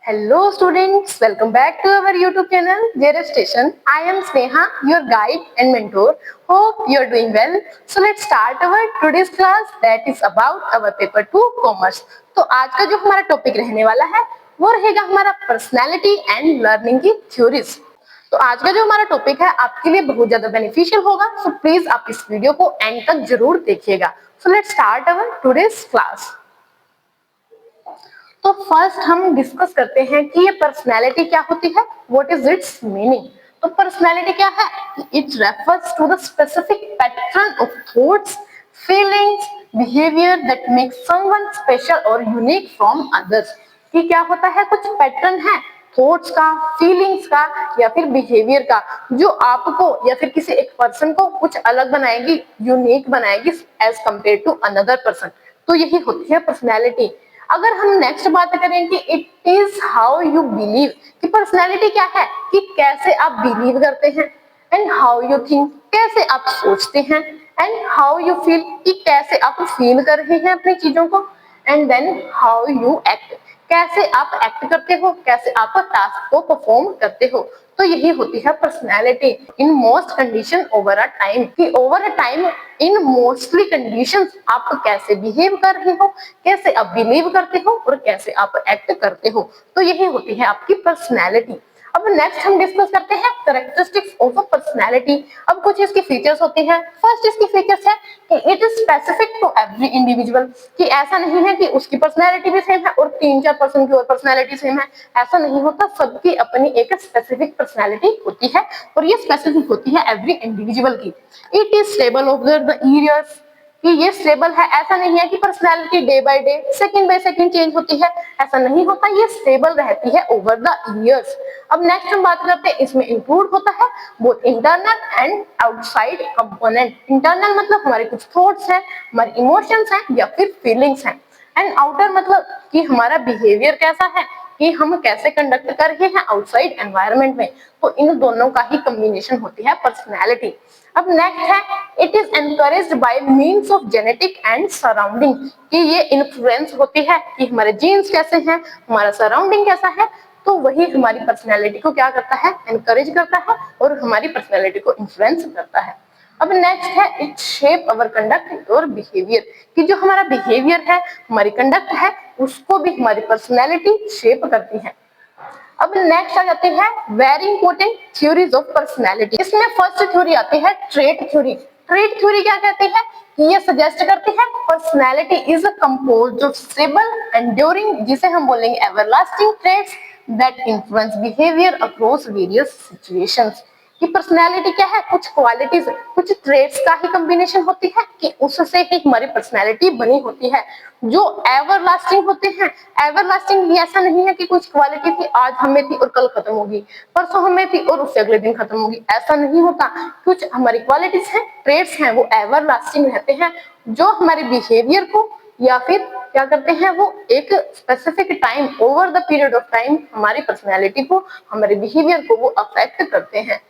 Hello students, welcome back to our YouTube channel JRF Station. I am Sneha, your guide and mentor. Hope you are doing well. So let's start our today's class that is about our paper 2 Commerce. तो आज का जो हमारा topic रहने वाला है वो रहेगा हमारा पर्सनालिटी एंड लर्निंग की थ्योरीज। तो आज का जो हमारा टॉपिक है आपके लिए बहुत ज्यादा बेनिफिशियल होगा, सो प्लीज आप इस वीडियो को एंड तक जरूर देखिएगा। So let's start our today's class. तो फर्स्ट हम डिस्कस करते हैं कि ये पर्सनैलिटी क्या होती है, व्हाट इज इट्स मीनिंग। तो पर्सनैलिटी क्या है? It refers to the specific pattern of thoughts, feelings, behaviour that makes someone special और यूनिक फ्रॉम अदर्स। कि क्या होता है, कुछ पैटर्न है थॉट्स का, फीलिंग्स का या फिर बिहेवियर का जो आपको या फिर किसी एक पर्सन को कुछ अलग बनाएगी, यूनिक बनाएगी as compare to another person. तो यही होती है पर्सनैलिटी। अगर हम नेक्स्ट बात करें कि it is how you believe, कि पर्सनैलिटी क्या है कि कैसे आप बिलीव करते हैं, एंड हाउ यू थिंक, कैसे आप सोचते हैं, एंड हाउ यू फील, कि कैसे आप फील कर रहे हैं अपनी चीजों को, and then how you act, कैसे आप एक्ट करते हो, कैसे आप टास्क को परफॉर्म करते हो। तो यही होती है personality in most condition over a time, कि over a time in mostly conditions आप कैसे बिहेव कर रहे हो, कैसे आप बिलीव करते हो और कैसे आप एक्ट करते हो। तो यही होती है आपकी पर्सनैलिटी। अब नेक्स्ट हम डिस्कस करते हैं कैरेक्टरिस्टिक्स ऑफ अ पर्सनैलिटी। अब कुछ इसकी फीचर्स होती है। फर्स्ट इसकी फीचर्स है कि it is specific to every individual, कि ऐसा नहीं है कि उसकी पर्सनैलिटी भी सेम है और 3-4 पर्सन की और पर्सनैलिटी सेम है, ऐसा नहीं होता। सबकी अपनी एक स्पेसिफिक पर्सनैलिटी होती है और ये स्पेसिफिक होती है एवरी इंडिविजुअल की। It is stable over the years, कि ये स्टेबल है, ऐसा नहीं है कि personality day by day, second by second change होती है, ऐसा नहीं होता, ये स्टेबल रहती है ओवर द ईयर्स। अब नेक्स्ट हम बात करते हैं, इसमें इंक्लूड होता है both internal and outside component. Internal मतलब हमारे कुछ थॉट्स हैं, हमारे इमोशंस हैं या फिर फीलिंग्स हैं, एंड आउटर मतलब कि हमारा बिहेवियर कैसा है, कि हम कैसे कंडक्ट कर रहे हैं आउटसाइड एनवायरनमेंट में। तो इन दोनों का ही कॉम्बिनेशन होती है पर्सनैलिटी। अब नेक्स्ट है it is encouraged by means of genetic and surrounding, कि ये इन्फ्लुएंस होती है कि हमारे जीन्स कैसे हैं, हमारा सराउंडिंग कैसा है, तो वही हमारी पर्सनैलिटी को क्या करता है, एनकरेज करता है और हमारी पर्सनैलिटी को इन्फ्लुएंस करता है। अब नेक्स्ट है इट शेप अवर कंडक्ट और बिहेवियर, कि जो हमारा बिहेवियर है, हमारी कंडक्ट है, उसको भी हमारी पर्सनैलिटी शेप करती है। अब नेक्स्ट आ जाते हैं very important theories of personality. इसमें फर्स्ट थ्योरी आती है ट्रेट थ्योरी। ट्रेट थ्योरी क्या कहती है कि ये सजेस्ट करती है personality is composed of stable enduring, जिसे हम बोलेंगे everlasting traits that influence behaviour across various situations. कि पर्सनैलिटी क्या है, कुछ क्वालिटीज, कुछ ट्रेट्स का ही कॉम्बिनेशन होती है, कि उससे ही हमारी पर्सनैलिटी बनी होती है जो एवरलास्टिंग होते हैं। एवरलास्टिंग ऐसा नहीं है कि कुछ क्वालिटी थी आज हमें थी और कल खत्म होगी, परसों हमें थी और उससे अगले दिन खत्म होगी, ऐसा नहीं होता। कुछ हमारी क्वालिटीज हैं, ट्रेट्स हैं, वो एवरलास्टिंग रहते हैं, जो हमारे बिहेवियर को या फिर क्या करते हैं, वो एक specific time, over the period of time हमारी पर्सनैलिटी को, हमारे बिहेवियर को वो अफेक्ट करते हैं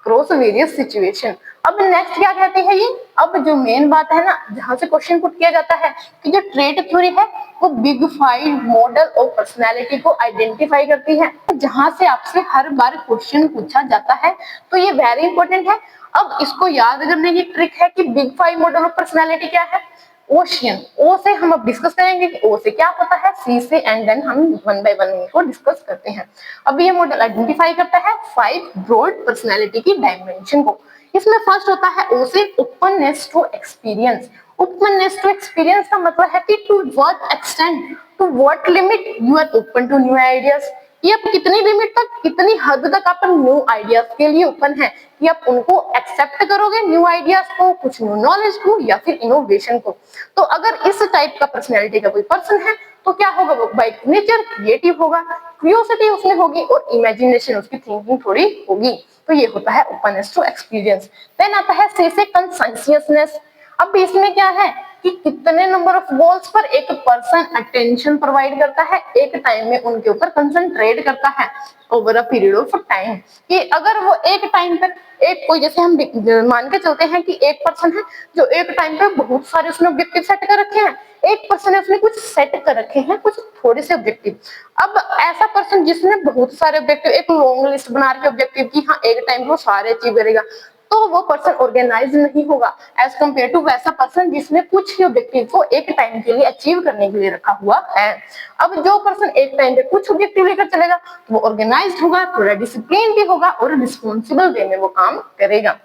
क्रॉस वेरियस सिचुएशन। अब नेक्स्ट क्या कहते हैं ये, अब जो मेन बात है ना, जहां से क्वेश्चन पुट किया जाता है कि जो ट्रेट थ्योरी है वो big five model of personality को आइडेंटिफाई करती है, जहां से आपसे हर बार क्वेश्चन पूछा जाता है। तो ये वेरी इंपॉर्टेंट है। अब इसको याद करने की ट्रिक है कि big five model of personality क्या है। ओशियन, ओ से हम अब डिस्कस करेंगे कि ओ से क्या होता है, सी से, एंड देन हम वन बाय वन इनको डिस्कस करते हैं। अब ये मॉडल आइडेंटिफाई करता है 5 ब्रॉड पर्सनैलिटी की डायमेंशन को। इसमें फर्स्ट होता है ओ से openness to experience. Openness to experience का मतलब है कि to what extent, to what limit you are open to new ideas, कि आप कितनी लिमिट तक, कितनी हद तक आप न्यू आइडियाज के लिए ओपन है, कि आप उनको एक्सेप्ट करोगे, न्यू आइडियाज को, कुछ न्यू नॉलेज को या फिर इनोवेशन को। तो अगर इस टाइप का पर्सनैलिटी का कोई पर्सन है तो क्या होगा, वो बाय नेचर क्रिएटिव होगा, क्यूरियोसिटी उसमें होगी और इमेजिनेशन, उसकी थिंकिंग थोड़ी होगी। तो ये होता है ओपननेस टू एक्सपीरियंस। देन आता है सी से कंसाइशियसनेस। अब इसमें क्या है कि कितने नंबर ऑफ गोल्स पर एक पर्सन अटेंशन प्रोवाइड करता है, एक टाइम में उनके ऊपर कंसंट्रेट करता है over a period of time. कि अगर वो एक टाइम पर एक कोई, जैसे हम मान के चलते हैं कि एक पर्सन है जो एक टाइम पे बहुत सारे उसने ऑब्जेक्टिव सेट कर रखे हैं, एक पर्सन है उसने कुछ सेट कर रखे हैं कुछ थोड़े से ऑब्जेक्टिव। अब ऐसा पर्सन जिसने बहुत सारे ऑब्जेक्टिव, एक लॉन्ग लिस्ट बना के ऑब्जेक्टिव की, हाँ एक टाइम वो सारे अचीव करेगा, तो वो पर्सन ऑर्गेनाइज नहीं होगा एज कम्पेयर टू वैसा पर्सन जिसने कुछ ही ऑब्जेक्टिव को एक टाइम के लिए अचीव करने के लिए रखा हुआ है। अब जो पर्सन एक टाइम पे कुछ ऑब्जेक्टिव लेकर चलेगा तो वो ऑर्गेनाइज्ड होगा, थोड़ा डिसिप्लिन भी होगा और रिस्पॉन्सिबल वे में वो काम करेगा।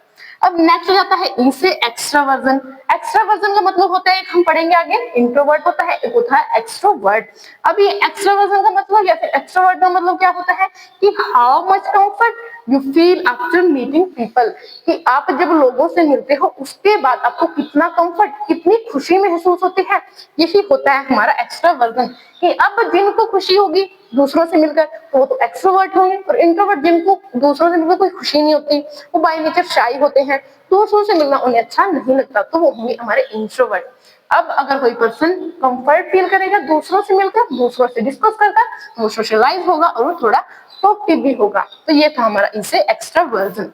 अब नेक्स्ट हो जाता है ई से एक्स्ट्रावर्जन। एक्स्ट्रावर्जन का मतलब होता है, एक हम पढ़ेंगे आगे, इंट्रोवर्ट होता है, एक होता है एक्सट्रोवर्ट। अब ये एक्स्ट्रावर्जन का मतलब या फिर एक्सट्रोवर्ट का मतलब क्या होता है कि how much comfort you feel after meeting people, कि आप जब लोगों से मिलते हो उसके बाद आपको कितना कंफर्ट, कितनी खुशी महसूस होती है, यही होता है हमारा एक्स्ट्रावर्जन। कि अब जिनको खुशी होगी दूसरों से मिलकर तो वो तो एक्सट्रोवर्ट होंगे, और इंट्रोवर्ट जिनको दूसरों से मिलकर कोई खुशी नहीं होती, वो बाय नेचर शाई होते हैं, दूसरों से मिलना उन्हें अच्छा नहीं लगता, तो वो होंगे हमारे इंट्रोवर्ट। अब अगर कोई पर्सन कंफर्ट फील करेगा दूसरों से मिलकर, दूसरों से डिस्कस करकर, वो सोशलाइज होगा और वो थोड़ा टॉकटिव भी होगा। तो ये था हमारा इससे एक्स्ट्रावर्जन।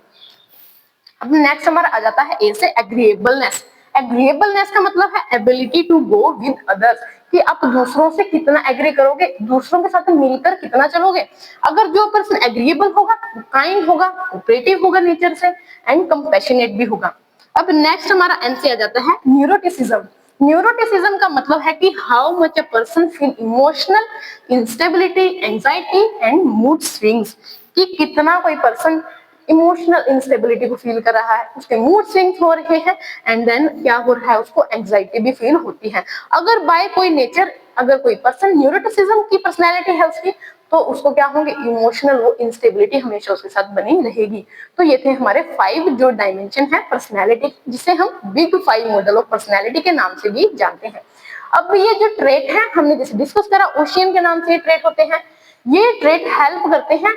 अब नेक्स्ट हमारा आ जाता है ए से एग्रीएबलनेस। एग्रीएबलनेस का मतलब है ability to go with others, कि आप दूसरों से कितना एग्री करोगे, दूसरों के साथ मिलकर कितना चलोगे। अगर जो पर्सन एग्रीएबल होगा, काइंड होगा, कोऑपरेटिव होगा नेचर से, एंड कंपैशनेट भी होगा। अब नेक्स्ट हमारा एन से आ जाता है न्यूरोटिसिज्म। न्यूरोटिसिज्म का मतलब है कि how much a person feel emotional instability, anxiety and mood swings, कि कितना कोई पर्सन इमोशनल इंस्टेबिलिटी को फील कर रहा है, उसके मूड स्विंग्स हो रहे हैं, एंड देन क्या हो रहा है, उसको एंजाइटी भी फील होती है। अगर बाय कोई नेचर अगर कोई पर्सन न्यूरोटिसिज्म की पर्सनैलिटी है उसकी, तो उसको क्या होंगे, इमोशनल वो इंस्टेबिलिटी हमेशा उसके साथ बनी रहेगी। तो ये थे हमारे 5 जो डायमेंशन है पर्सनैलिटी, जिसे हम बिग 5 मॉडल ऑफ पर्सनैलिटी के नाम से भी जानते हैं। अब ये जो ट्रेट है हमने जैसे डिस्कस करा, ओशियन के नाम से ये ट्रेट होते हैं। ये ट्रेट हेल्प करते हैं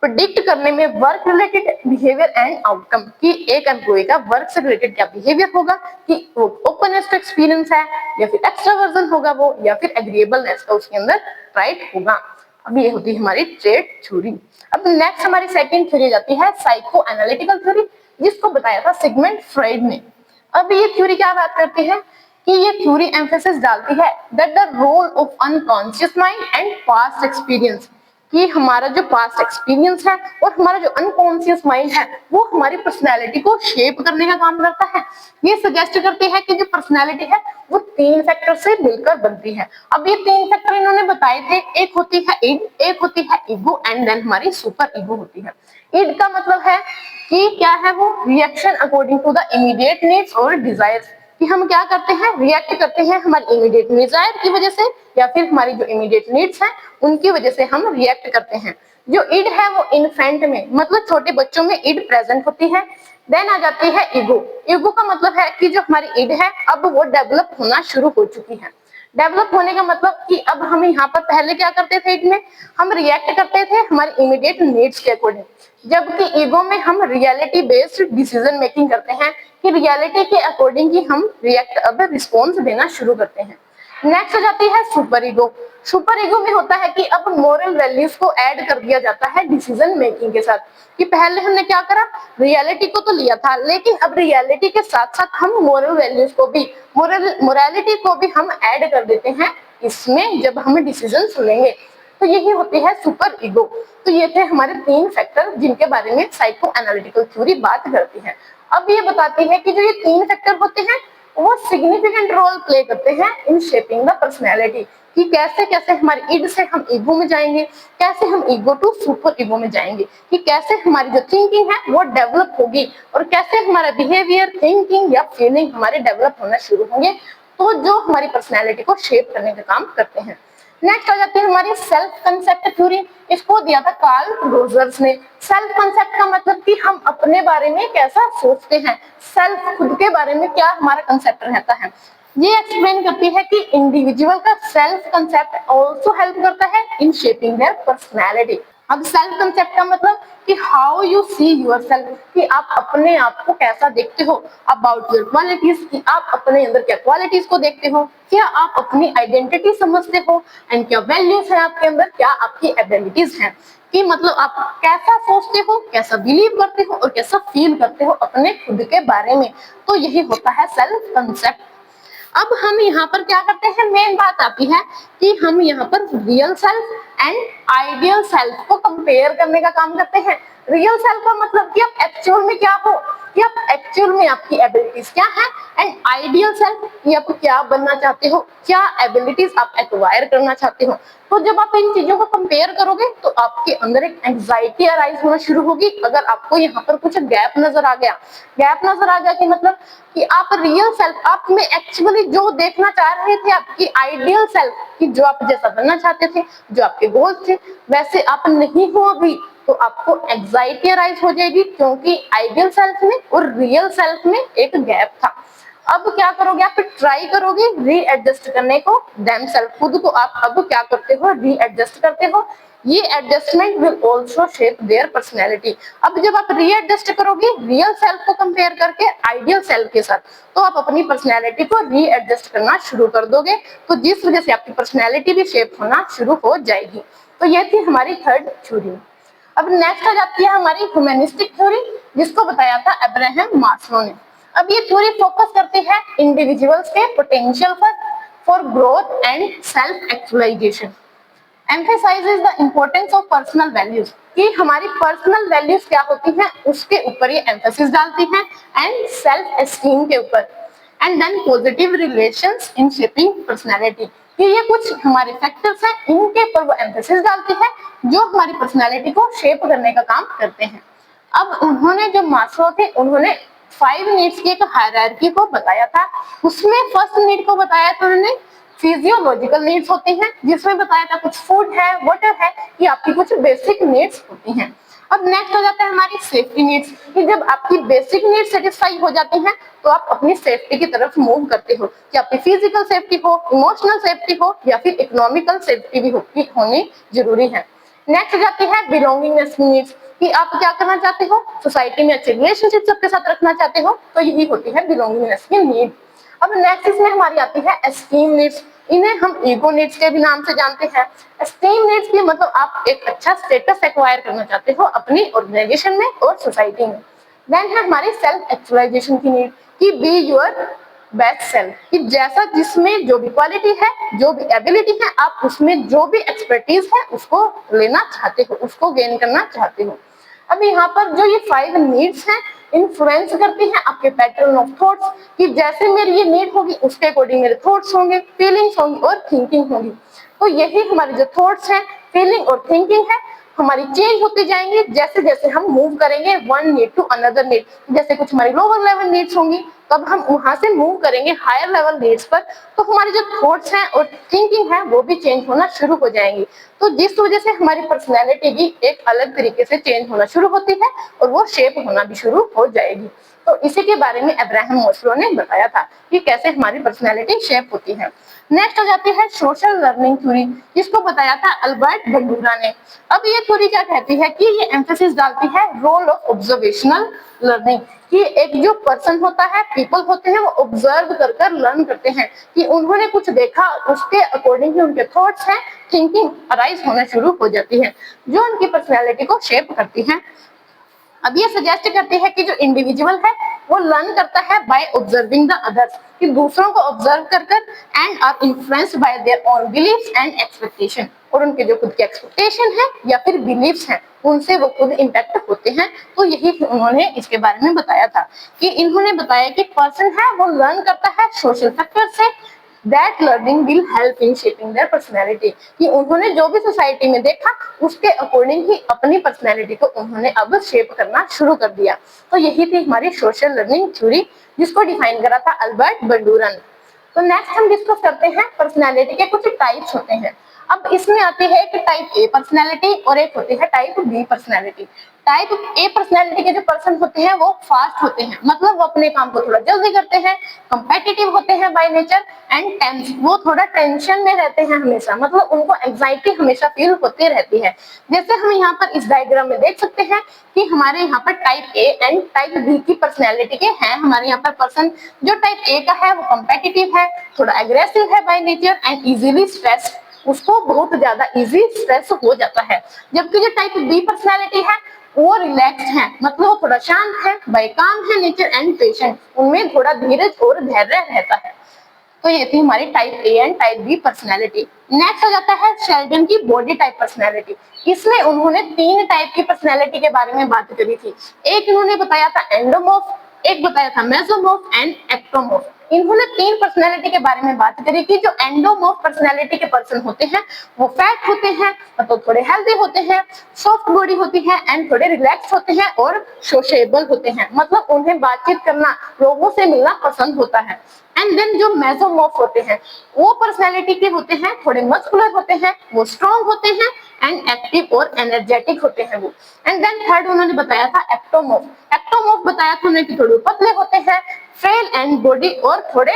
प्रिडिक्ट करने में work related behaviour and outcome, कि एक एम्प्लॉय का वर्क से रिलेटेड क्या बिहेवियर होगा, कि वो ओपननेस टू एक्सपीरियंस है या फिर एक्स्ट्रावर्जन होगा वो, या फिर एग्रीएबलनेस का उसके अंदर राइट होगा। अब ये होती है हमारी ट्रेट थ्योरी। अब नेक्स्ट हमारी सेकंड थ्योरी जाती है साइको एनालिटिकल थ्योरी, जिसको बताया था सिगमंड फ्रॉइड ने। अब ये थ्योरी क्या बात करती है कि ये थ्योरी एम्फेसिस डालती है that the role of unconscious mind and past experience, कि हमारा जो पास्ट एक्सपीरियंस है और हमारा जो अनकॉन्शियस माइंड है वो हमारी पर्सनैलिटी को शेप करने का काम करता है। ये सजेस्ट करते हैं कि जो पर्सनैलिटी है वो 3 फैक्टर से मिलकर बनती है। अब ये 3 फैक्टर इन्होंने बताए थे, एक होती है इड, एक होती है ईगो, एंड देन हमारी सुपर ईगो होती है। इड का मतलब है कि क्या है वो, reaction according to the immediate needs और डिजायर्स, कि हम क्या करते हैं, रिएक्ट करते हैं हमारी इमीडिएट डिजायर की वजह से, या फिर हमारी जो इमीडिएट नीड्स हैं उनकी वजह से हम रिएक्ट करते हैं। जो इड है वो इन्फेंट में, मतलब छोटे बच्चों में इड प्रेजेंट होती है। देन आ जाती है ईगो। ईगो का मतलब है कि जो हमारी इड है अब वो डेवलप होना शुरू हो चुकी है। डेवलप होने का मतलब कि अब हम यहाँ पर पहले क्या करते थे, इड में हम रिएक्ट करते थे हमारी इमीडिएट नीड्स के अकॉर्डिंग, जबकि ईगो में हम रियलिटी बेस्ड डिसीजन मेकिंग करते हैं, कि रियलिटी के अकॉर्डिंग ही हम रिएक्ट अब रिस्पॉन्स देना शुरू करते हैं। नेक्स्ट हो जाती है सुपर ईगो। सुपर ईगो में होता है कि अब मोरल वैल्यूज को ऐड कर दिया जाता है डिसीजन मेकिंग के साथ, कि पहले हमने क्या करा, रियलिटी को तो लिया था, लेकिन अब रियलिटी के साथ साथ हम मोरल वैल्यूज को भी, मोरालिटी को भी हम ऐड कर देते हैं इसमें जब हम डिसीजन लेंगे। तो यही होती है सुपर ईगो। तो ये थे हमारे 3 फैक्टर जिनके बारे में साइको एनालिटिकल थ्योरी बात करती है। अब ये बताती है कि जो ये 3 फैक्टर होते हैं वो सिग्निफिकेंट रोल प्ले करते हैं इन शेपिंग द पर्सनैलिटी, कि कैसे कैसे हमारे इड से हम ईगो में जाएंगे, कैसे हम ईगो टू सुपर ईगो में जाएंगे, कि कैसे हमारी जो थिंकिंग है वो डेवलप होगी, और कैसे हमारा बिहेवियर, थिंकिंग या फीलिंग हमारे डेवलप होना शुरू होंगे, तो जो हमारी पर्सनैलिटी को शेप करने का काम करते हैं। नेक्स्ट आ जाती है हमारी सेल्फ कंसेप्ट थ्योरी। इसको दिया था कार्ल रोजर्स ने। सेल्फ कंसेप्ट का मतलब कि हम अपने बारे में कैसा सोचते हैं, सेल्फ खुद के बारे में क्या हमारा कंसेप्ट रहता है। ये एक्सप्लेन करती है कि इंडिविजुअल का सेल्फ कंसेप्ट आल्सो हेल्प करता है इन शेपिंग देयर पर्सनैलिटी। अब सेल्फ कंसेप्ट का मतलब कि how you see your self, कि आप अपने आप को कैसा देखते हो, अबाउट योर क्वालिटीज, कि आप अपने अंदर क्या क्वालिटीज को देखते हो, क्या आप अपनी आइडेंटिटी समझते हो, एंड क्या वैल्यूज है आपके अंदर, क्या आपकी एबिलिटीज हैं, कि मतलब आप कैसा सोचते हो, कैसा बिलीव करते हो और कैसा फील करते हो अपने खुद के बारे में। तो यही होता है सेल्फ कंसेप्ट। अब हम यहाँ पर क्या करते हैं, मेन बात आती है कि हम यहाँ पर real self and ideal self को कंपेयर करने का काम करते हैं। रियल सेल्फ का मतलब कि आप एक्चुअल में क्या हो, कि आप एक्चुअल में आपकी एबिलिटीज क्या है, एंड आइडियल सेल्फ कि आप क्या बनना चाहते हो, क्या एबिलिटीज आप एक्वायर करना चाहते हो। तो जब आप इन चीजों को कंपेयर करोगे तो आपके अंदर एक एंजाइटी अराइज होना शुरू होगी। अगर आपको यहाँ पर कुछ गैप नजर आ गया कि मतलब कि आप रियल सेल्फ, आप में एक्चुअली जो देखना चाह रहे थे, आपकी आइडियल सेल्फ कि जो आप जैसा बनना चाहते थे, जो आपके गोल्स थे, वैसे आप नहीं हो अभी, तो आपको एंजाइटी अराइज हो जाएगी, क्योंकि आइडियल सेल्फ में और रियल सेल्फ में एक गैप था। अब क्या करोगे, आप ट्राई करोगे रीएडजस्ट करने को देम सेल्फ, खुद को आप अब क्या करते हो, रीएडजस्ट करते हो। ये adjustment will also shape their personality. अब जब आप रीएडजस्ट करोगे रियल सेल्फ को कंपेयर करके आइडियल सेल्फ के साथ, तो आप अपनी पर्सनैलिटी को रीएडजस्ट करना शुरू कर दोगे, तो जिस वजह से आपकी पर्सनैलिटी भी शेप होना शुरू हो जाएगी। तो ये थी हमारी थर्ड थ्योरी। अब नेक्स्ट आ जाती है हमारी ह्यूमनिस्टिक थ्योरी, जिसको बताया था अब्राहम मास्लो ने। अब ये थ्योरी फोकस करती है इंडिविजुअल्स के पोटेंशियल पर for growth and self actualisation, emphasises the importance of personal values, कि हमारी पर्सनल वैल्यूज क्या होती हैं उसके ऊपर ये एम्फेसिस डालती हैं, एंड सेल्फ एस्टीम के ऊपर, and then positive relations in shaping personality, कि ये कुछ हमारे फैक्टर्स हैं, इनके ऊपर वो एम्फेसिस डालती है जो हमारी पर्सनैलिटी को शेप करने का काम करते हैं। अब उन्होंने जो मास्लो थे, उन्होंने 5 नीड्स की एक हायरार्की को बताया था। उसमें फर्स्ट नीड को बताया था उन्होंने फिजियोलॉजिकल नीड्स होती हैं, जिसमें बताया था कुछ फूड है, वाटर है, कि आपकी कुछ बेसिक नीड्स होती हैं। अब नेक्स्ट हो जाता है हमारी सेफ्टी नीड्स, कि जब आपकी बेसिक नीड्स सेटिस्फाई हो जाती हैं तो आप अपनी सेफ्टी की तरफ मूव करते हो, कि आपकी फिजिकल सेफ्टी हो, इमोशनल सेफ्टी हो, या फिर इकोनॉमिकल सेफ्टी भी होनी जरूरी है। नेक्स्ट हो जाती है बिलोंगिंगनेस नीड्स, कि आप क्या करना चाहते हो, सोसाइटी में अच्छे रिलेशनशिप सबके साथ रखना चाहते हो, तो यही होती है बिलोंगिंगनेस की नीड। अब नेक्स्ट इसमें हमारी आती है एस्टीम नीड्स, इन्हें हम ईगो नीड्स के भी नाम से जानते हैं। एस्टीम नीड्स की मतलब आप एक अच्छा स्टेटस एक्वायर करना चाहते हो अपनी ऑर्गेनाइजेशन में और सोसाइटी में। देन है हमारी सेल्फ एक्चुअलाइजेशन की नीड, कि बी योर बेस्ट सेल्फ, कि जैसा जिसमें जो भी क्वालिटी है, जो भी एबिलिटी है, आप उसमें जो भी एक्सपर्टीज है उसको लेना चाहते हो, उसको गेन करना चाहते हो। अब यहाँ पर जो ये 5 नीड्स हैं इन्फ्लुएंस करती हैं आपके पैटर्न ऑफ थॉट्स, कि जैसे मेरी ये नीड होगी उसके अकॉर्डिंग मेरे थॉट्स होंगे, फीलिंग्स होंगी और थिंकिंग होगी। तो यही हमारी जो थॉट्स हैं, फीलिंग और थिंकिंग है, हमारी चेंज होती जाएंगी जैसे जैसे हम मूव करेंगे one need to another need. जैसे कुछ हमारी लोअर लेवल नीड्स होंगी, तब हम वहां से मूव करेंगे हायर लेवल नीड्स पर, तो हमारी जो थॉट्स हैं और थिंकिंग है वो भी चेंज होना शुरू हो जाएंगी। तो जिस वजह से हमारी पर्सनैलिटी भी एक अलग तरीके से चेंज होना शुरू होती है और वो शेप होना भी शुरू हो जाएगी। तो इसी के बारे में अब्राहम मास्लो ने बताया था कि कैसे हमारी पर्सनैलिटी शेप होती है। नेक्स्ट हो जाती है सोशल लर्निंग थ्योरी, जिसको बताया था अल्बर्ट बंडूरा ने। अब ये थ्योरी क्या कहती है कि ये एम्फेसिस डालती है रोल ऑफ ऑब्जर्वेशनल लर्निंग, कि एक जो पर्सन होता है, पीपल होते हैं, वो ऑब्जर्व कर कर लर्न करते हैं, कि उन्होंने कुछ देखा उसके अकॉर्डिंग ही उनके थॉट्स हैं, थिंकिंग अराइज होना शुरू हो जाती है, जो उनकी पर्सनैलिटी को शेप करती है। अब ये सजेस्ट करती है कि जो इंडिविजुअल है वो लर्न करता है बाय ऑब्जर्विंग द अदर्स, कि दूसरों को ऑब्जर्व कर कर, and are influenced by their own beliefs and expectation, और उनके जो खुद के एक्सपेक्टेशन है या फिर बिलीव्स हैं उनसे वो खुद इम्पैक्ट होते हैं। तो यही उन्होंने इसके बारे में बताया था, कि इन्होंने बताया कि पर्सन है वो लर्न करता है सोशल फैक्टर से, that learning will help in shaping their personality, कि उन्होंने जो भी सोसाइटी में देखा उसके अकॉर्डिंग ही अपनी पर्सनैलिटी को उन्होंने अब शेप करना शुरू कर दिया। तो यही थी हमारी सोशल लर्निंग थ्योरी, जिसको डिफाइन करा था अल्बर्ट बंडूरा ने। तो नेक्स्ट हम डिस्कस करते हैं पर्सनैलिटी के कुछ टाइप्स होते हैं। अब इसमें आती है कि टाइप ए पर्सनैलिटी और एक होती है type B personality. Type A personality के जो पर्सन होते हैं वो फास्ट होते हैं, मतलब वो अपने काम को थोड़ा जल्दी करते हैं, कंपेटिटिव होते हैं बाय नेचर, एंड टेंस, वो थोड़ा टेंशन में रहते हैं हमेशा, मतलब उनको एंजाइटी हमेशा फील होती रहती है। जैसे हम यहाँ पर इस डायग्राम में देख सकते हैं कि हमारे यहाँ पर type A and type B की पर्सनैलिटी के हैं। हमारे यहाँ पर पर्सन जो टाइप ए का है वो कंपेटिटिव है, थोड़ा एग्रेसिव है by nature and easily stressed, उसको बहुत ज्यादा इजी स्ट्रेस हो जाता है। जबकि जो टाइप बी पर्सनैलिटी है वो रिलैक्स्ड है, मतलब वो थोड़ा शांत है, बाय काम है नेचर एंड पेशेंट, उनमें थोड़ा धीरज और धैर्य रहता है। तो ये थी हमारी type A and type B personality. Next आ जाता है शेल्डन की बॉडी टाइप पर्सनैलिटी। इसमें उन्होंने 3 टाइप की पर्सनैलिटी के बारे में बात करी थी। एक इन्होंने बताया था एंडोमॉर्फ, एक बताया था मेसोमॉर्फ एंड एक्टोमॉर्फ। इन्होंने 3 पर्सनैलिटी के बारे में बात करी कि जो एंडोमॉर्फ पर्सनैलिटी के पर्सन होते हैं वो फैट होते हैं, मतलब थोड़े हेल्दी होते हैं, सॉफ्ट बॉडी होती है एंड थोड़े रिलैक्स होते हैं और सोशेबल होते हैं, मतलब उन्हें बातचीत करना, लोगों से मिलना पसंद होता है। एंड देन जो मेसोमॉर्फ होते हैं वो पर्सनैलिटी के होते हैं, थोड़े मस्कुलर होते हैं, वो स्ट्रॉन्ग होते हैं एंड एक्टिव और एनर्जेटिक होते हैं वो। एंड देन थर्ड उन्होंने बताया था एक्टोमॉर्फ। एक्टोमॉर्फ बताया था उन्हें कि थोड़े पतले होते हैं, फ्रेल एंड बॉडी और थोड़े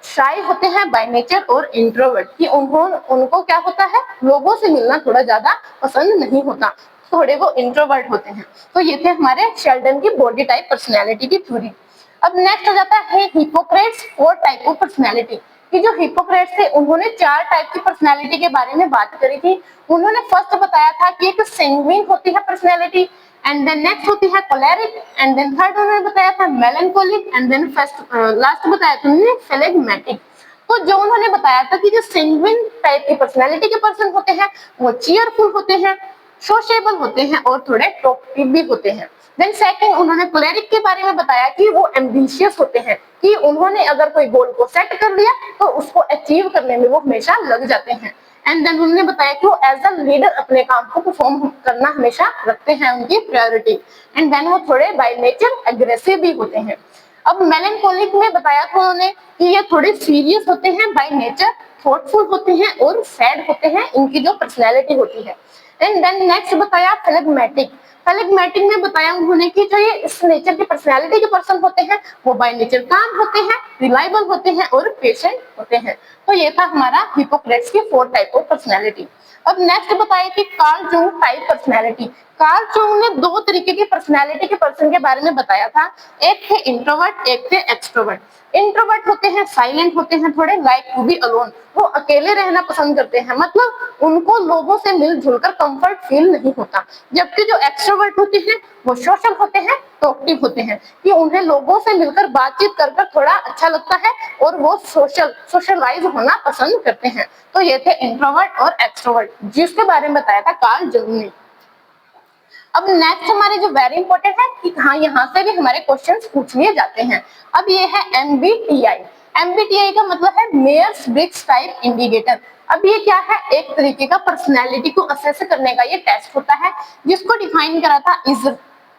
शाई होते हैं बाय नेचर और इंट्रोवर्ट, कि उनको क्या होता है, लोगों से मिलना थोड़ा ज्यादा पसंद नहीं होता, थोड़े वो इंट्रोवर्ट होते हैं। तो ये थे हमारे शेल्डन की बॉडी टाइप पर्सनैलिटी की थ्योरी। अब नेक्स्ट आ जाता है हिपोक्रेट्स 4 टाइप ऑफ पर्सनैलिटी। कि जो हिपोक्रेट्स थे उन्होंने 4 टाइप की पर्सनैलिटी के बारे में बात करी थी। उन्होंने फर्स्ट बताया था कि एक सैंग्विन होती है पर्सनैलिटी, एंड देन नेक्स्ट होती है कोलेरिक, एंड देन थर्ड उन्होंने बताया था मेलनकोलिक, एंड देन लास्ट बताया था उन्होंने फ्लेगमेटिक। तो जो उन्होंने बताया था कि जो सैंग्विन टाइप की पर्सनैलिटी के पर्सन होते हैं वो चीयरफुल होते हैं, सोशेबल होते हैं और थोड़े टॉकटिव भी होते हैं। देन सेकंड उन्होंने कोलेरिक के बारे में बताया कि वो एम्बिशियस होते हैं, कि उन्होंने अगर कोई गोल को सेट कर लिया तो उसको अचीव करने में वो हमेशा लग जाते हैं। एंड देन उन्होंने बताया कि वो एज अ लीडर अपने काम को परफॉर्म करना हमेशा रखते हैं उनकी प्रायोरिटी। एंड देन वो थोड़े बाय नेचर एग्रेसिव भी होते हैं। अब मेलनकोलिक में बताया था उन्होंने कि ये थोड़े सीरियस होते हैं बाय नेचर, थॉटफुल होते हैं और सैड होते हैं, इनकी जो पर्सनैलिटी होती है। एंड देन नेक्स्ट बताया फ्लेगमेटिक। फ्लेगमेटिक में बताया उन्होंने कि जो ये इस नेचर की पर्सनैलिटी के पर्सन होते हैं वो बाय नेचर काम होते हैं, रिलायबल होते हैं और पेशेंट होते हैं। तो ये था हमारा हिपोक्रेट्स की 4 टाइप ऑफ पर्सनैलिटी। अब नेक्स्ट बताया कि कार्ल जंग टाइप पर्सनैलिटी। कार्ल जंग ने 2 तरीके की पर्सनैलिटी के पर्सन के बारे में बताया था, एक थे इंट्रोवर्ट, एक थे एक्सट्रोवर्ट। इंट्रोवर्ट होते हैं, साइलेंट होते हैं, थोड़े लाइक टू बी अलोन, वो अकेले रहना पसंद करते हैं, मतलब उनको लोगों से मिलजुल कर कंफर्ट फील नहीं होता। जबकि जो एक्सट्रोवर्ट होते हैं वो सोशल होते हैं, टॉकटिव होते हैं, कि उन्हें लोगों से मिलकर बातचीत कर थोड़ा अच्छा लगता है और वो सोशलाइज होना पसंद करते हैं। तो ये थे इंट्रोवर्ट और एक्सट्रोवर्ट, जिसके बारे में बताया था कार्ल जंग ने। अब नेक्स्ट हमारे जो वेरी इंपॉर्टेंट है कि हाँ यहाँ से भी हमारे क्वेश्चंस पूछ लिए जाते हैं। अब ये है MBTI। MBTI का मतलब है मेयर्स ब्रिग्स टाइप इंडिकेटर। अब ये क्या है, एक तरीके का पर्सनैलिटी को असेस करने का ये टेस्ट होता है, जिसको डिफाइन करा था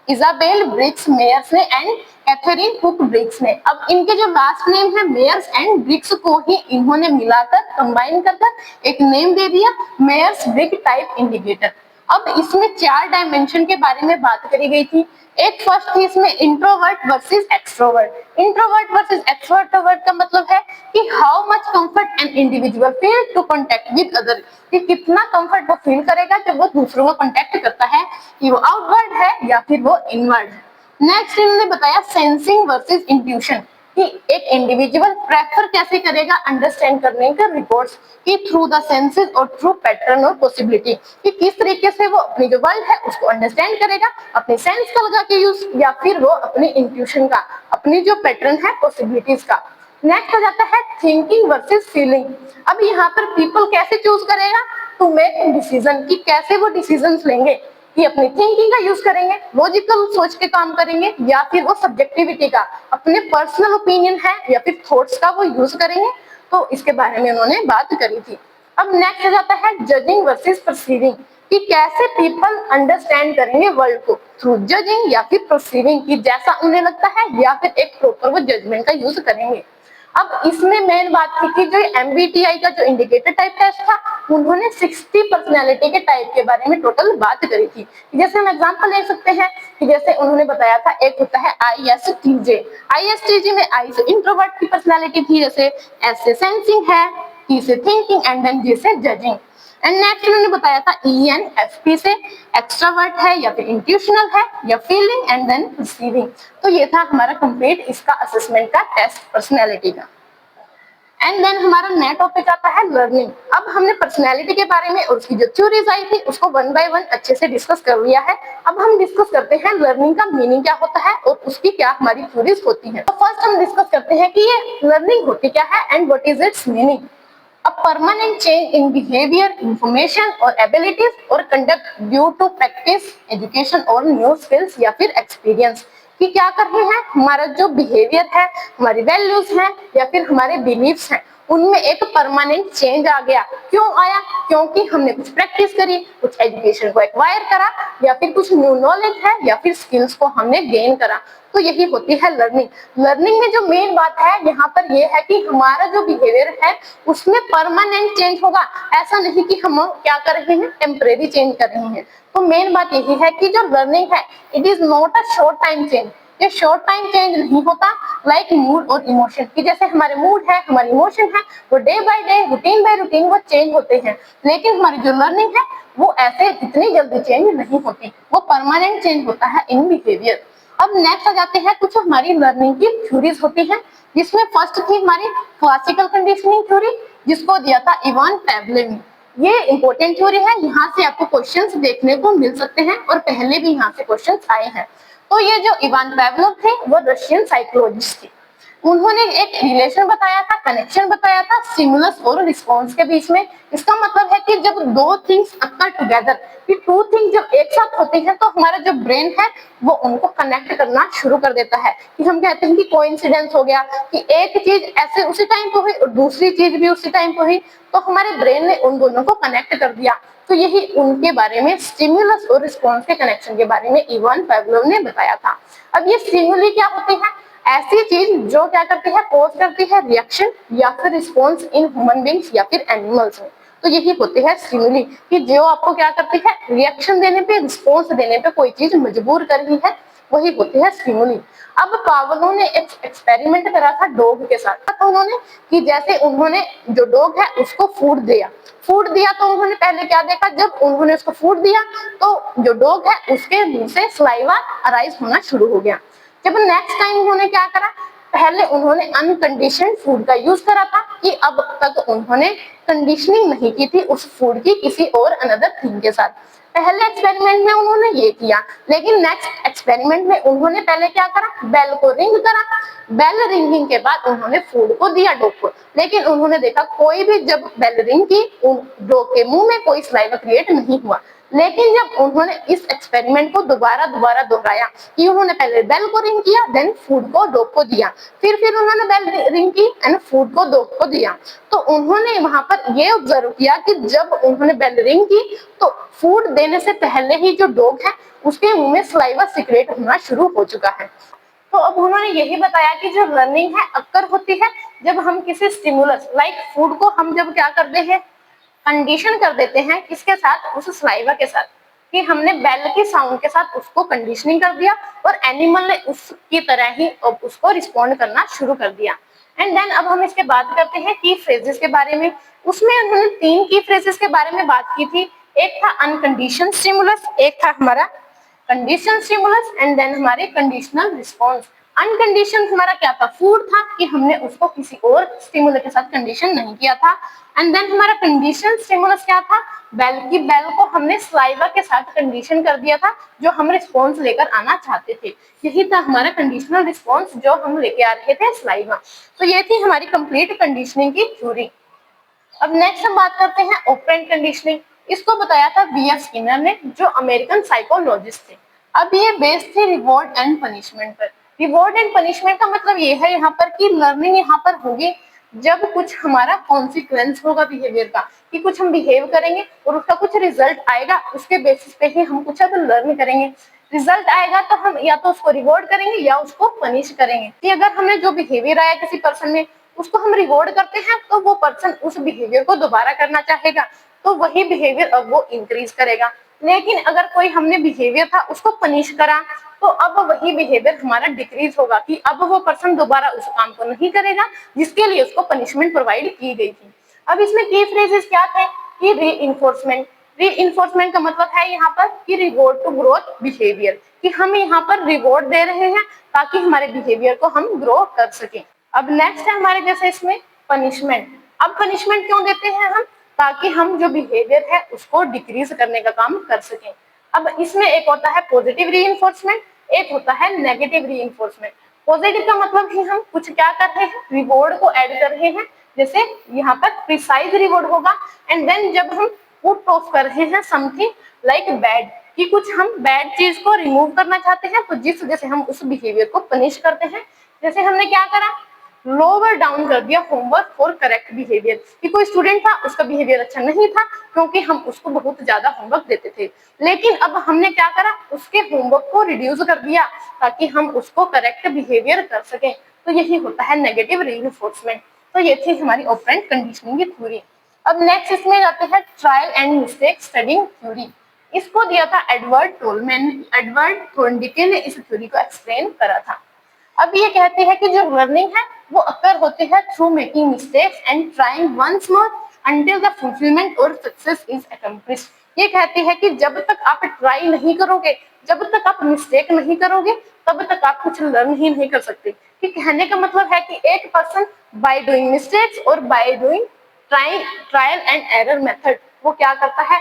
इजाबेल ब्रिग्स मेयर्स ने एंड कैथरीन हुक ब्रिग्स ने। अब इनके जो लास्ट नेम है मेयर्स एंड ब्रिग्स को ही इन्होंने मिलाकर कंबाइन कर एक नेम दे दिया, मेयर्स ब्रिग टाइप इंडिकेटर। अब इसमें 4 डायमेंशन के बारे में बात करी गई थी। एक फर्स्ट थी इसमें introvert versus extrovert. Introvert versus extrovert का मतलब है कि how much comfort an individual feel to contact with other, कि कितना कंफर्ट वो फील करेगा जब वो दूसरों को कांटेक्ट करता है, कि वो आउटवर्ड है या फिर वो इनवर्ड है। नेक्स्ट इन्होंने बताया सेंसिंग वर्सेस इंट्यूशन, कि एक इंडिविजुअल प्रेफर कैसे करेगा अंडरस्टैंड करने का रिपोर्ट्स, कि थ्रू द सेंसेस और थ्रू पैटर्न और पॉसिबिलिटी, कि किस तरीके से वो अपनी जो वर्ल्ड है उसको अंडरस्टैंड करेगा अपने सेंस का लगा के यूज, या फिर वो अपनी इंट्यूशन का, अपनी जो पैटर्न है पॉसिबिलिटीज का। नेक्स्ट आ जाता है थिंकिंग वर्सेस फीलिंग। अब यहाँ पर पीपल कैसे चूज करेगा टू मेक डिसीजन, कि कैसे वो डिसीजंस लेंगे, कि अपनी थिंकिंग का यूज करेंगे, लॉजिकल सोच के काम करेंगे, या फिर वो सब्जेक्टिविटी का, अपने पर्सनल ओपिनियन है या फिर थॉट्स का वो यूज करेंगे। तो इसके बारे में उन्होंने बात करी थी। अब नेक्स्ट आ जाता है जजिंग वर्सेस परसीविंग, कि कैसे पीपल अंडरस्टैंड करेंगे वर्ल्ड को, थ्रू जजिंग या फिर परसीविंग, कि जैसा उन्हें लगता है, या फिर एक प्रॉपर वो जजमेंट का यूज करेंगे। अब इसमें मेन बात थी कि जो MBTI का जो इंडिकेटर टाइप टेस्ट था, उन्होंने 60 पर्सनैलिटी के टाइप के बारे में टोटल बात करी थी। जैसे हम एग्जांपल ले सकते हैं कि जैसे उन्होंने बताया था, एक होता है ISTJ। ISTJ में I से इंट्रोवर्ट की पर्सनैलिटी थी, जैसे S से सेंसिंग है, T से थिंकिंग एंड देन J से जजिंग। एंड नेक्स्ट उन्होंने बताया था ENFP से एक्सट्रावर्ट है या फिर इंट्यूशनल है या फीलिंग एंड देन रिसीविंग। तो ये था हमारा कंप्लीट इसका असेसमेंट का टेस्ट पर्सनैलिटी का। एंड देन हमारा नया टॉपिक आता है लर्निंग। अब हमने पर्सनैलिटी के बारे में और उसकी जो थ्योरीज आई थी उसको वन बाय वन अच्छे से डिस्कस कर लिया है। अब हम डिस्कस करते हैं लर्निंग का मीनिंग क्या होता है और उसकी क्या हमारी थ्योरीज होती है। तो फर्स्ट हम डिस्कस करते हैं कि ये लर्निंग होती क्या है and what is its meaning. A permanent change in behavior, information or abilities or conduct due to practice, education और new skills या फिर experience। कि क्या कर रहे हैं, हमारा जो बिहेवियर है, हमारी वैल्यूज हैं या फिर हमारे बिलीव्स हैं, उनमें एक परमानेंट चेंज आ गया। क्यों आया? क्योंकि हमने कुछ प्रैक्टिस करी, कुछ एजुकेशन को एक्वायर करा या फिर कुछ न्यू नॉलेज है या फिर स्किल्स को हमने गेन करा। तो यही होती है लर्निंग। लर्निंग में जो मेन बात है यहाँ पर ये है कि हमारा जो बिहेवियर है उसमें परमानेंट चेंज होगा। ऐसा नहीं कि हम क्या कर रहे हैं, टेम्परेरी चेंज कर रहे हैं। तो मेन बात यही है कि जो लर्निंग है it is not a short time change. ये शॉर्ट टाइम चेंज नहीं होता लाइक मूड और इमोशन, कि जैसे हमारे मूड है, हमारे इमोशन है, वो day by day, routine by routine वो चेंज होते हैं। लेकिन हमारी जो लर्निंग है वो ऐसे इतनी जल्दी चेंज नहीं होती, वो परमानेंट चेंज होता है इन बिहेवियर। अब नेक्स्ट आ जाते हैं कुछ हमारी लर्निंग की थ्योरीज होती हैं, जिसमें फर्स्ट थी हमारी क्लासिकल कंडीशनिंग थ्योरी, जिसको दिया था इवान पैवलोव ने। ये इंपॉर्टेंट थ्योरी है, यहाँ से आपको क्वेश्चंस देखने को मिल सकते हैं और पहले भी यहाँ से क्वेश्चंस आए हैं। तो ये जो इवान पैवलोव थे वो रशियन साइकोलॉजिस्ट थे। उन्होंने एक रिलेशन बताया था, कनेक्शन बताया था स्टिमुलस और रिस्पॉन्स के बीच में। इसका मतलब है कि जब दो थिंग्स अकर टुगेदर, कि टू थिंग्स जब एक साथ होती हैं तो हमारा जो ब्रेन है वो उनको कनेक्ट करना शुरू कर देता है। कि हम कहते हैं कि कोइंसिडेंस हो गया, कि एक चीज ऐसे उसी टाइम पे हुई और दूसरी चीज भी उसी टाइम पे हुई, तो हमारे ब्रेन ने उन दोनों को कनेक्ट कर दिया। तो यही उनके बारे में स्टिमुलस और रिस्पॉन्स के कनेक्शन के बारे में इवान पैवलोव ने बताया था। अब ये स्टिमुली क्या होते हैं? ऐसी चीज जो क्या करती है, कॉज करती है रिएक्शन या फिर रिस्पॉन्स इन ह्यूमन बींग्स या फिर एनिमल्स में। तो यही होती है स्टिमुली, कि जो आपको क्या करती है, रिएक्शन देने पे, रिस्पॉन्स देने पे कोई चीज मजबूर कर रही है, वही होती है स्टिमुली। अब पावलोव ने एक एक्सपेरिमेंट करा था डॉग के साथ। तो उन्होंने कि जैसे उन्होंने जो डॉग है उसको फूड दिया, तो उन्होंने पहले क्या देखा, जब उन्होंने उसको फूड दिया तो जो डॉग है उसके मुंह से सलाइवा अराइज होना शुरू हो गया। जब नेक्स्ट टाइम उन्होंने क्या करा, पहले उन्होंने अनकंडीशनड फूड का यूज करा था, कि अब तक उन्होंने कंडीशनिंग नहीं की थी उस फूड की किसी और अनदर थिंग के साथ। पहले एक्सपेरिमेंट में उन्होंने ये किया, लेकिन नेक्स्ट एक्सपेरिमेंट में उन्होंने पहले क्या करा, बेल को रिंग करा। बेल रिंगिंग के बाद उन्होंने फूड को दिया डॉग को, लेकिन उन्होंने देखा कोई भी जब बेल रिंग की डॉग के मुंह में कोई सलाइवा क्रिएट नहीं हुआ। लेकिन जब उन्होंने इस एक्सपेरिमेंट को दोबारा दोहराया, कि उन्होंने पहले बेल को रिंग किया, देन फूड को डॉग को दिया, फिर उन्होंने बेल रिंग की एंड फूड को डॉग को दिया, तो उन्होंने वहां पर ये ऑब्जर्व किया कि जब उन्होंने बेल रिंग की तो फूड देने से पहले ही जो डॉग है उसके मुंह में सलाइवा सिक्रेट होना शुरू हो चुका है। तो अब उन्होंने यही बताया कि जो लर्निंग है अक्कर होती है जब हम किसी स्टिमुलस लाइक फूड को हम जब क्या करते हैं, कंडीशन कर देते हैं, किसके साथ, उस सलाइवा के साथ, कि हमने बेल की साउंड के साथ उसको कंडीशनिंग कर दिया और एनिमल ने उसकी तरह ही उसको रिस्पॉन्ड करना शुरू कर दिया। एंड देन अब हम इसके बात करते हैं की फ्रेजेस के बारे में। उसमें उन्होंने 3 की फ्रेजेस के बारे में बात की थी। एक था अनकंडीशन स्टिमुलस, एक था हमारा कंडीशन स्टिमुलस एंड देन हमारे कंडीशनल रिस्पॉन्स। अनकंडीशन हमारा क्या था, फूड था, कि हमने उसको किसी और स्टिमुलस के साथ कंडीशन नहीं किया था। एंड देन हमारा कंडीशन स्टिमुलस क्या था, बेल को हमने सलाइवा के साथ कंडीशन कर दिया था, जो हम रिस्पॉन्स लेकर आना चाहते थे। यही था हमारा कंडीशनल रिस्पॉन्स जो हम लेके आ रहे थे सलाइवा। तो ये थी हमारी कंप्लीट कंडीशनिंग की थ्योरी। अब नेक्स्ट हम बात करते हैं ऑपरेंट कंडीशनिंग। इसको बताया था B.F. स्किनर ने, जो अमेरिकन साइकोलॉजिस्ट थे। अब ये बेस्ड थे रिवॉर्ड एंड पनिशमेंट पर। रिवॉर्ड एंड पनिशमेंट का मतलब ये है यहाँ पर कि लर्निंग यहाँ पर होगी जब कुछ हमारा कॉन्सिक्वेंस होगा बिहेवियर का, कि कुछ हम बिहेव करेंगे और उसका कुछ रिजल्ट आएगा, उसके बेसिस पे ही हम कुछ अब लर्न करेंगे। रिजल्ट आएगा तो हम या तो उसको रिवॉर्ड करेंगे या उसको पनिश करेंगे। कि अगर हमें जो बिहेवियर आया किसी पर्सन में उसको हम रिवॉर्ड करते हैं तो वो पर्सन उस बिहेवियर को दोबारा करना चाहेगा, तो वही बिहेवियर अब वो इंक्रीज करेगा। लेकिन अगर कोई हमने बिहेवियर था उसको पनिश करा, तो अब वही बिहेवियर हमारा डिक्रीज होगा कि अब वो पर्सन दोबारा उस काम को नहीं करेगा जिसके लिए उसको पनिशमेंट प्रोवाइड की गई थी। अब इसमें की फ्रेजेस क्या थे कि री इन्फोर्समेंट का मतलब है यहाँ पर कि रिवॉर्ड टू ग्रोथ बिहेवियर, कि हम यहाँ पर रिवॉर्ड दे रहे हैं ताकि हमारे बिहेवियर को हम ग्रो कर सकें। अब नेक्स्ट है हमारे जैसे इसमें पनिशमेंट। अब पनिशमेंट क्यों देते हैं हम? ताकि हम जो बिहेवियर है उसको डिक्रीज करने का काम कर सकें। अब इसमें एक होता है पॉजिटिव रीइंफोर्समेंट, एक होता है नेगेटिव रीइंफोर्समेंट। पॉजिटिव का मतलब ही हम कुछ क्या कर रहे हैं, रिवॉर्ड को ऐड कर रहे हैं, जैसे यहाँ पर प्रिसाइज रिवॉर्ड होगा। एंड देन जब हम पुट ऑफ कर रहे हैं समथिंग लाइक बैड, कि कुछ हम बैड चीज को रिमूव करना चाहते हैं, तो जिस वजह से हम उस बिहेवियर को पनिश करते हैं। जैसे हमने क्या करा, लोअर डाउन कर दिया होमवर्क फॉर करेक्ट बिहेवियर, कि कोई स्टूडेंट था उसका बिहेवियर अच्छा नहीं था क्योंकि हम उसको बहुत ज्यादा होमवर्क देते थे, लेकिन अब हमने क्या करा, उसके होमवर्क को रिड्यूस कर दिया ताकि हम उसको करेक्ट बिहेवियर कर सकें। तो यही होता है नेगेटिव रीइंफोर्समेंट। तो ये थी हमारी ऑपरेंट कंडीशनिंग की थ्योरी। अब नेक्स्ट इसमें जाते हैं trial and mistake studying theory. इसको दिया था एडवर्ड टोलमैन, एडवर्ड थोर्नडिके ने इस थ्योरी को एक्सप्लेन करा था। अब ये कहते हैं कि जो लर्निंग है वो अकर होती है through making mistakes and trying once more until the fulfilment और सक्सेस इज अकम्प्लिश्ड। ये कहती है कि जब तक आप ट्राई नहीं करोगे, जब तक आप मिस्टेक नहीं करोगे, तब तक आप कुछ लर्न ही नहीं कर सकते। कि कहने का मतलब है कि एक पर्सन बाय डूइंग मिस्टेक्स और by doing trial and error method वो क्या करता है,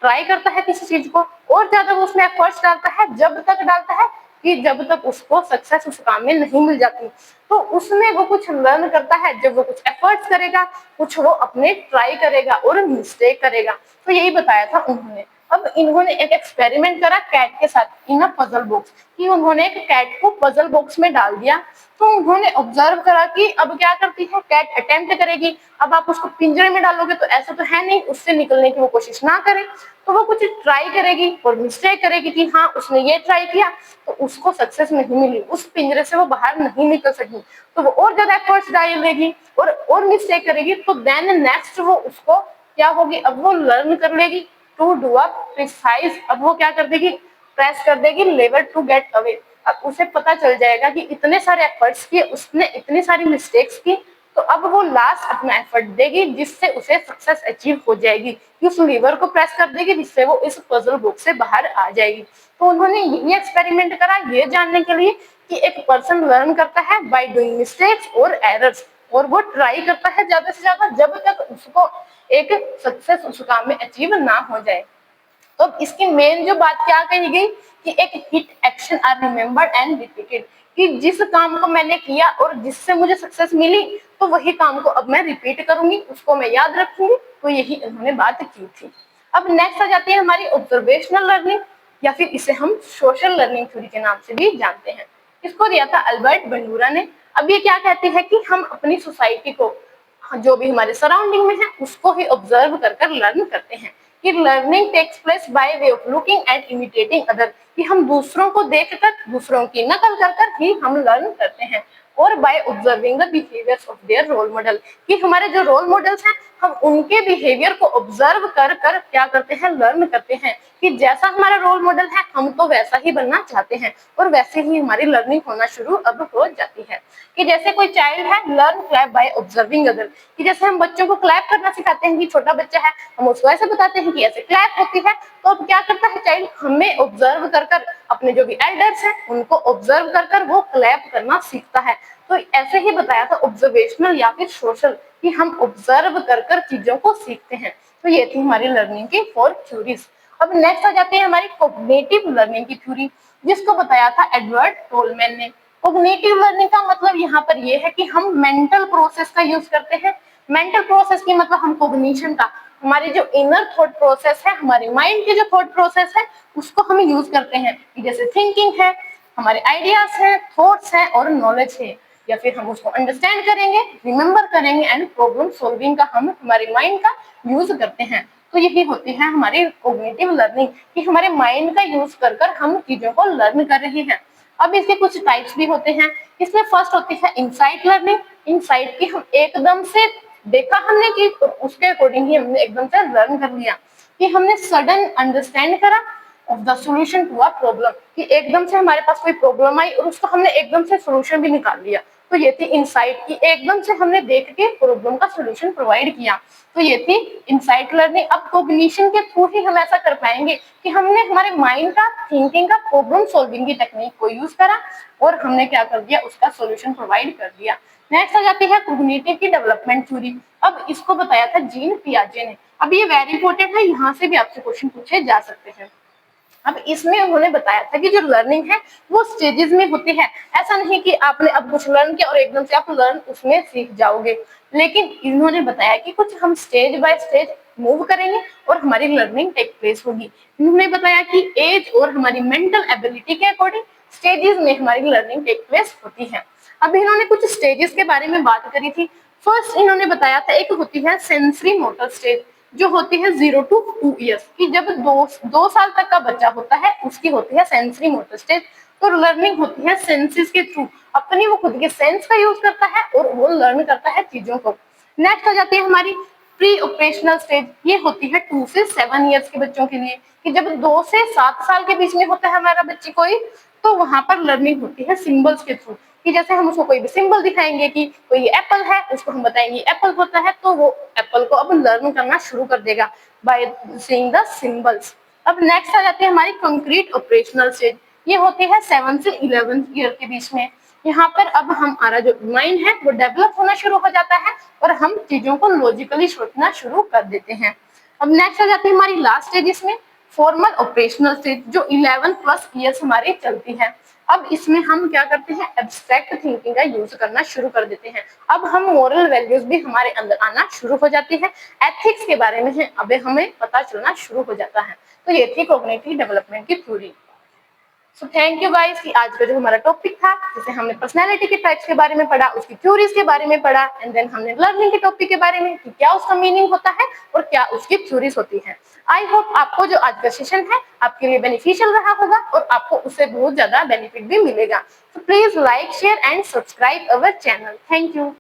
ट्राई करता है किसी चीज को और ज्यादा वो उसमें एफर्ट्स डालता है, जब तक डालता है कि जब तक उसको सक्सेस उस काम में नहीं मिल जाती। तो उसमें वो कुछ लर्न करता है, जब वो कुछ एफर्ट्स करेगा, कुछ वो अपने ट्राई करेगा और मिस्टेक करेगा। तो यही बताया था उन्होंने। अब इन्होंने एक एक्सपेरिमेंट करा कैट के साथ इन अ पजल बॉक्स, कि उन्होंने एक कैट को पजल बॉक्स में डाल दिया। तो उन्होंने ऑब्जर्व करा कि अब क्या करती है कैट, अटेम्प्ट करेगी। अब आप उसको पिंजरे में डालोगे तो ऐसा तो है नहीं उससे निकलने की वो कोशिश ना करे, तो वो कुछ ट्राई करेगी और मिस्टेक करेगी कि हाँ उसने ये ट्राई किया तो उसको सक्सेस नहीं मिली, उस पिंजरे से वो बाहर नहीं निकल सकी, तो वो और ज्यादा एफर्ट्स डालेगी और मिस्टेक करेगी। तो देन नेक्स्ट वो उसको क्या होगी, अब वो लर्न कर लेगी टू डू अ प्रिसाइज। अब वो क्या कर देगी, प्रेस कर देगी लेवर टू गेट अवे। अब उसे पता चल जाएगा कि इतने सारे एफर्ट्स किए उसने, इतनी सारी मिस्टेक्स की, तो अब वो लास्ट अपना एफर्ट देगी जिससे उसे सक्सेस अचीव हो जाएगी, उस लीवर को प्रेस कर देगी जिससे वो इस पजल बॉक्स से बाहर आ जाएगी। तो उन्होंने यही एक्सपेरिमेंट करा ये जानने के लिए कि एक पर्सन लर्न करता है बाय डूइंग मिस्टेक्स और एरर्स, और वो ट्राई करता है ज्यादा से ज्यादा जब तक उसको एक सक्सेस उस काम में अचीव ना हो जाए। तो इसकी मेन जो बात क्या कही गई कि एक hit action are remembered and repeated, कि जिस काम को मैंने किया और जिससे मुझे सक्सेस मिली तो वही काम को अब मैं रिपीट करूंगी, उसको मैं याद रखूंगी। तो यही इन्होंने बात की थी। अब नेक्स्ट आ जाती है हमारी ऑब्जर्वेशनल लर्निंग, या फिर इसे हम सोशल लर्निंग थ्योरी के नाम से भी जानते हैं। इसको दिया था अल्बर्ट बंडूरा ने। अब ये क्या कहती है कि हम अपनी सोसाइटी को, जो भी हमारे सराउंडिंग में है, उसको ही ऑब्जर्व कर कर लर्न करते हैं। कि learning takes place by way of looking and imitating other, कि हम दूसरों को देखकर, दूसरों की नकल कर कर ही हम लर्न करते हैं। और by observing the behaviours of their role model, कि हमारे जो रोल मॉडल्स हैं हम उनके बिहेवियर को ऑब्जर्व कर कर क्या करते हैं, लर्न करते हैं। कि जैसा हमारा रोल मॉडल है हम तो वैसा ही बनना चाहते हैं, और वैसे ही हमारी लर्निंग होना शुरू अब हो जाती है। कि जैसे कोई चाइल्ड है learn clap by observing other, कि जैसे हम बच्चों को क्लैप करना सिखाते हैं, कि छोटा बच्चा है हम उसको ऐसे बताते हैं कि ऐसे क्लैप होती है, तो अब क्या करता है चाइल्ड, हमें ऑब्जर्व कर कर, अपने जो भी एल्डर्स हैं उनको ऑब्जर्व कर कर वो क्लैप करना सीखता है। तो ऐसे ही बताया था ऑब्जर्वेशनल या फिर सोशल, कि हम ऑब्जर्व कर कर चीजों को सीखते हैं। तो ये थी हमारी लर्निंग की 4 थ्योरीज। अब नेक्स्ट आ जाती है हमारी कॉग्निटिव लर्निंग की थ्योरी, जिसको बताया था एडवर्ड टोलमैन ने। कॉग्निटिव लर्निंग का मतलब यहाँ पर ये है कि हम मेंटल प्रोसेस का यूज करते हैं। मेंटल प्रोसेस की मतलब हम कॉग्निशन का, हमारी जो इनर थॉट प्रोसेस है, हमारे माइंड की जो थॉट प्रोसेस है उसको हम यूज करते हैं। जैसे थिंकिंग है, हमारे आइडियाज है, थॉट्स है और नॉलेज है, या फिर हम उसको अंडरस्टैंड करेंगे, रिमेम्बर करेंगे एंड प्रॉब्लम सॉल्विंग का हम हमारे माइंड का यूज करते हैं। तो यही होती है हमारी कॉग्निटिव लर्निंग, कि हमारे माइंड का यूज कर कर हम चीजों को लर्न कर रहे हैं। अब इसके कुछ टाइप्स भी होते हैं। इसमें फर्स्ट होती है इनसाइट लर्निंग। इनसाइट की हम एकदम से देखा हमने कि उसके अकॉर्डिंग ही हमने एकदम से लर्न कर लिया, कि हमने सडन अंडरस्टैंड करा of the solution to a problem, कि एकदम से हमारे पास कोई प्रॉब्लम आई और उसका हमने एकदम से सॉल्यूशन भी निकाल लिया। तो ये थी इनसाइट, की एकदम से हमने देख के प्रॉब्लम का सॉल्यूशन प्रोवाइड किया। तो ये थी इनसाइट लर्निंग। अब कॉग्निशन के थ्रू ही हम ऐसा कर पाएंगे कि हमने हमारे माइंड का, थिंकिंग का, प्रॉब्लम सॉल्विंग की टेक्निक को यूज करा और हमने क्या कर दिया, उसका सॉल्यूशन प्रोवाइड कर दिया। नेक्स्ट आ जाती है कॉग्निटिव की डेवलपमेंट थ्योरी। अब इसको बताया था जीन पियाजे ने। अब ये वेरी इंपॉर्टेंट है, यहाँ से भी आपसे क्वेश्चन पूछे जा सकते हैं। अब इसमें उन्होंने बताया था कि जो लर्निंग है वो स्टेजेस में होती है। ऐसा नहीं कि आपने अब कुछ लर्न किया और एकदम से आप लर्न उसमें सीख जाओगे, लेकिन इन्होंने बताया कि कुछ हम स्टेज बाय स्टेज मूव करेंगे और हमारी लर्निंग टेक प्लेस होगी। इन्होंने बताया कि एज और हमारी मेंटल एबिलिटी के अकॉर्डिंग स्टेजेस में हमारी लर्निंग टेक प्लेस होती है। अब इन्होंने कुछ स्टेजेस के बारे में बात करी थी। फर्स्ट इन्होंने बताया था एक होती है सेंसरी मोटर स्टेज, जो होती है 0 to 2 ईयर्स की। जब दो साल तक का बच्चा होता है उसकी होती है सेंसरी मोटर स्टेज। तो लर्निंग होती है सेंसेस के थ्रू, अपनी वो खुद के सेंस का यूज करता है और वो लर्न करता है चीजों को। नेक्स्ट आ जाती है हमारी प्री ऑपरेशनल स्टेज। ये होती है 2 से 7 ईयर्स के बच्चों के लिए, कि जब 2 से 7 साल के बीच में होता है हमारा बच्चे कोई, तो वहां पर लर्निंग होती है सिंबल्स के थ्रू, कि जैसे हम उसको कोई भी सिंबल दिखाएंगे कि कोई एप्पल है, उसको हम बताएंगे एप्पल होता है, तो वो एप्पल को अब लर्न करना शुरू कर देगा बाय सीइंग द सिंबल्स। अब नेक्स्ट आ जाती है हमारी कंक्रीट ऑपरेशनल स्टेज। ये होती है 7 से 11 ईयर के बीच में। यहाँ पर अब हमारा जो माइंड है वो डेवलप होना शुरू हो जाता है और हम चीजों को लॉजिकली सोचना शुरू कर देते हैं। अब नेक्स्ट आ जाती है हमारी लास्ट स्टेज इसमें, फॉर्मल ऑपरेशनल स्टेज, जो 11 प्लस ईयर्स हमारी चलती है। अब इसमें हम क्या करते हैं, एब्स्ट्रैक्ट थिंकिंग का यूज करना शुरू कर देते हैं। अब हम मोरल वैल्यूज भी हमारे अंदर आना शुरू हो जाती है, एथिक्स के बारे में है अब हमें पता चलना शुरू हो जाता है। तो ये थी कॉग्निटिव डेवलपमेंट की theory. So thank you guys, कि आज का जो हमारा टॉपिक था, जिसे हमने पर्सनालिटी के टाइप्स के बारे में पढ़ा, उसकी थ्योरीज के बारे में पढ़ा, एंड देन हमने लर्निंग के टॉपिक के बारे में कि क्या उसका मीनिंग होता है और क्या उसकी थ्योरीज होती है। आई होप आपको जो आज का सेशन है आपके लिए बेनिफिशियल रहा होगा और आपको उससे बहुत ज्यादा बेनिफिट भी मिलेगा। तो please like, share and subscribe our channel. Thank you.